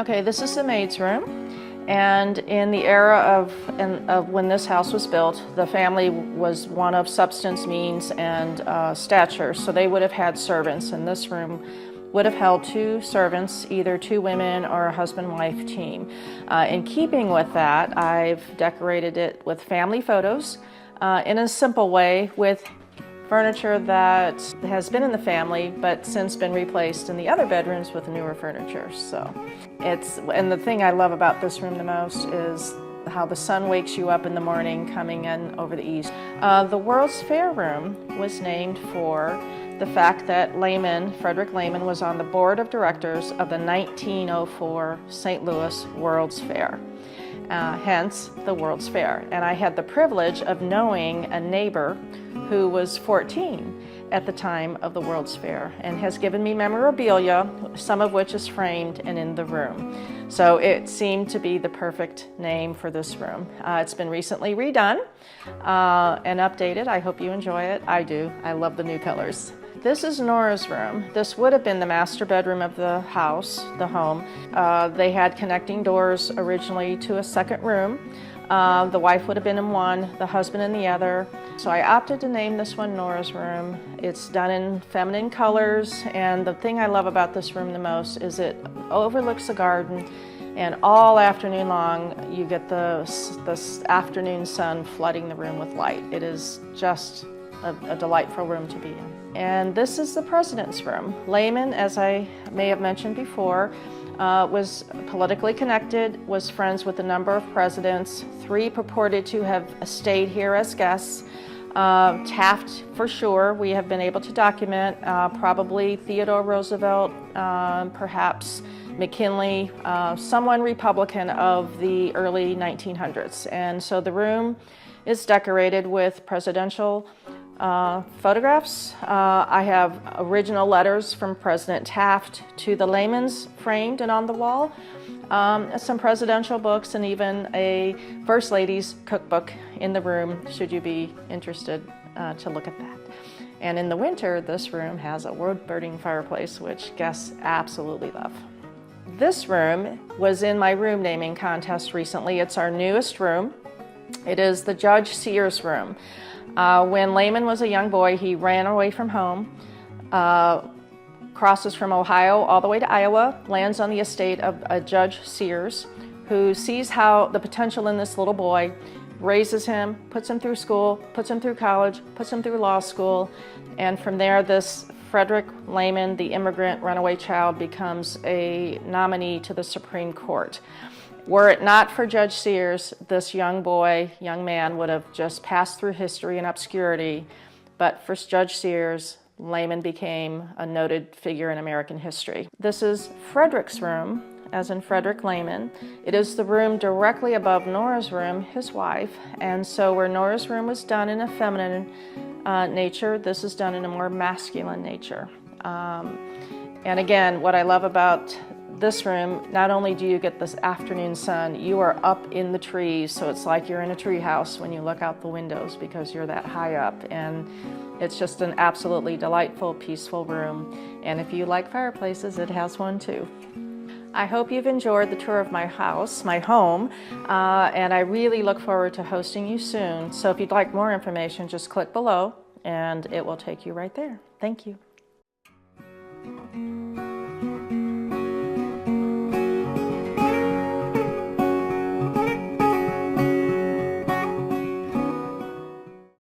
Okay, this is the maid's room, and in the era of when this house was built, the family was one of substance, means, and stature, so they would have had servants, and this room would have held 2 servants, either 2 women or a husband-wife team. In keeping with that, I've decorated it with family photos in a simple way, with furniture that has been in the family but since been replaced in the other bedrooms with newer furniture. And the thing I love about this room the most is how the sun wakes you up in the morning coming in over the east. The World's Fair room was named for the fact that Frederick Lehmann, was on the board of directors of the 1904 St. Louis World's Fair. Hence the World's Fair. And I had the privilege of knowing a neighbor who was 14 at the time of the World's Fair and has given me memorabilia, some of which is framed and in the room. So it seemed to be the perfect name for this room. It's been recently redone and updated. I hope you enjoy it. I do. I love the new colors. This is Nora's room. This would have been the master bedroom of the house, the home. They had connecting doors originally to a second room. The wife would have been in one, the husband in the other. So I opted to name this one Nora's room. It's done in feminine colors, and the thing I love about this room the most is it overlooks the garden, and all afternoon long you get the afternoon sun flooding the room with light. It is just a delightful room to be in. And this is the president's room. Lehmann, as I may have mentioned before, was politically connected, was friends with a number of presidents. 3 purported to have stayed here as guests. Taft, for sure, we have been able to document, probably Theodore Roosevelt, perhaps McKinley, someone Republican of the early 1900s. And so the room is decorated with presidential photographs. I have original letters from President Taft to the Lehmanns framed and on the wall, some presidential books, and even a First Lady's cookbook in the room, should you be interested to look at that. And in the winter, this room has a wood-burning fireplace, which guests absolutely love. This room was in my room naming contest recently. It's our newest room. It is the Judge Sears room. When Lehmann was a young boy, he ran away from home, crosses from Ohio all the way to Iowa, lands on the estate of a Judge Sears, who sees how the potential in this little boy, raises him, puts him through school, puts him through college, puts him through law school, and from there this Frederick Lehmann, the immigrant runaway child, becomes a nominee to the Supreme Court. Were it not for Judge Sears, this young man would have just passed through history and obscurity. But for Judge Sears, Lehmann became a noted figure in American history. This is Frederick's room, as in Frederick Lehmann. It is the room directly above Nora's room, his wife. And so where Nora's room was done in a feminine nature, this is done in a more masculine nature. And again, what I love about this room, not only do you get this afternoon sun, you are up in the trees, so it's like you're in a tree house when you look out the windows because you're that high up, and it's just an absolutely delightful, peaceful room. And if you like fireplaces, it has one too. I hope you've enjoyed the tour of my house, my home, and I really look forward to hosting you soon. So if you'd like more information, just click below and it will take you right there. Thank you.